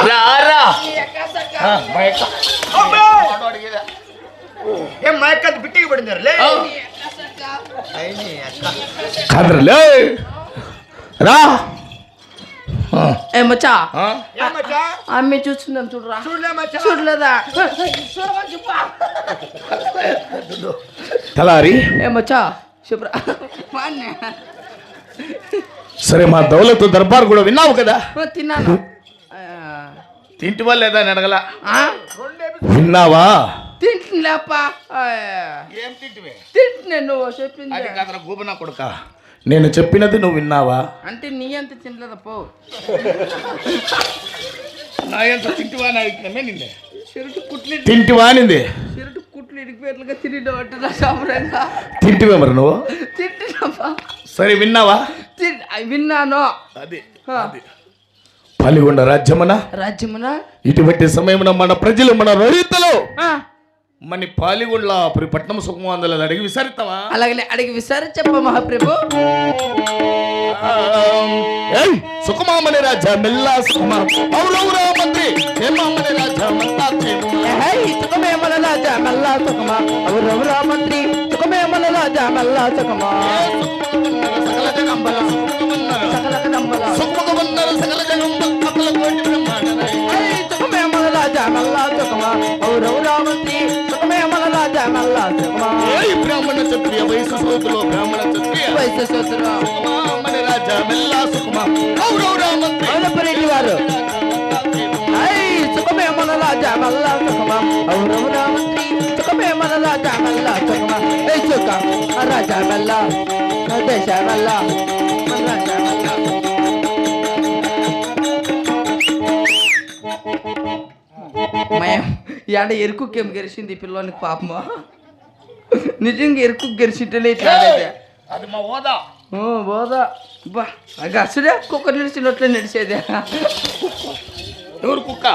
రారా ఏం మా అక్క బిట్టికి పడిందారు లే కదరలే రా ఏ మచ్చా ఏం మచ్చా అమ్మే చూస్తున్నాం చూడరా చూడలే మచ్చా చూడలేదా తలారి ఏ మచ్చా శుభ్ర సరే మా దౌలత్ దర్బార్ కూడా విన్నావు కదా తిన్నాను తింటివా లేదా అని అడగల ఆ? విన్నావా తింటులేపా ఏం తింటివే తింటున్నా నువ్వు చెప్పింది అది కాదరా గోబనా కొడుక నేను చెప్పినది నువ్వు విన్నావా అంటే నీ అంత తినలేదా పో నా ఎంత తింటివా అని అడిగినామే నిన్నే చెరుటు కుట్లు తింటివా అనింది చెరుటు కుట్లు ఇడిగిపోయేట్లుగా తిరిగి అంటున్నా సాంబ్రంగా తింటివే మరి నువ్వు తింటున్నాపా సరే విన్నావా విన్నాను అది అది పాలిగొండ రాజ్యమున రాజ్యమున ఇటువంటి సమయమున మన ప్రజలు మన రైతులు మన పాలిగొండ్ల పట్నం సుఖము అందలేదు అడిగి విసారిస్తావా అలాగనే అడిగి విచారించప్ప మహాప్రభు సుఖమామని రాజా మెల్లా సుఖమా ఔరౌరా మంత్రి హేమామని రాజా మల్లా సుఖమే మన రాజా మల్లా సుఖమా ఔరౌరా మంత్రి సుఖమే మన రాజా మల్లా సుఖమా సకల జగంబల సకల కదంబల సుఖముగవన్నర సకల జగంబల అతల కోటి బ్రహ్మాండనై సుఖమే మన రాజా మల్లా సుఖమా ఔరౌరా మంత్రి సుఖమే మన రాజా మల్లా సుఖమా బ్రాహ్మణ క్షత్రియ వయసు సోతులో బ్రాహ్మణ క్షత్రియ వయసు సోదరా సుఖమామని రాజా మెల్లా సుఖమా ఔరౌరా మంత్రి అవునపరెడ్డి వారు సుఖమే మన రాజా మల్లా సుఖమా ఔరౌరా మంత్రి సుఖమే మన రాజా మల్లా సుఖమా సుఖ రాజా మల్లా దేశ మల్లా రాజా మల్లా మయం యాడ ఎరుకుకేం గెలిచింది ఈ పిల్లోనికి పాపమా నిజంగా ఎరుకు గెలిచింటేనే ఇట్లా ఆడేది. అది మా హోదా బోదా బా అసలే కుక్క నిడిచినట్లే నడిచేదే ఎవరు కుక్క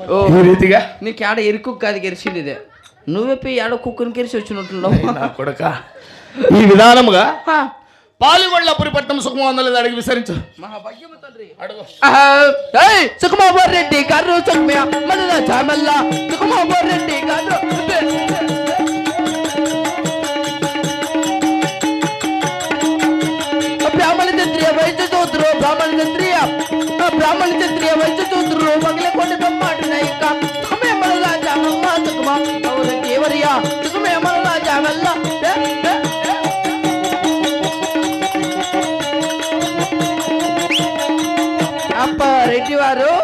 ఓ ఈ రీతిగా నీకు ఆడ ఎరుకు కాదు గెలిచింది ఇదే నువ్వే పోయి ఆడ కుక్కని గెలిచి వచ్చినట్టున్నావు నా కొడక ఈ విధానముగా పాలిగొండ్ల పట్నం సుఖము అందలేదు అడిగి విసరించు మహాభాగ్యము తండ్రి అడుగు సుఖమాబోర్ రెడ్డి గారు సుఖమే మన చామల్ల సుఖమాబోర్ రెడ్డి గారు బ్రాహ్మణ క్షత్రియ వైద్య చూతురు బ్రాహ్మణ క్షత్రియ వైద్య చూతురు మగల కొండ బొమ్మాట నాయక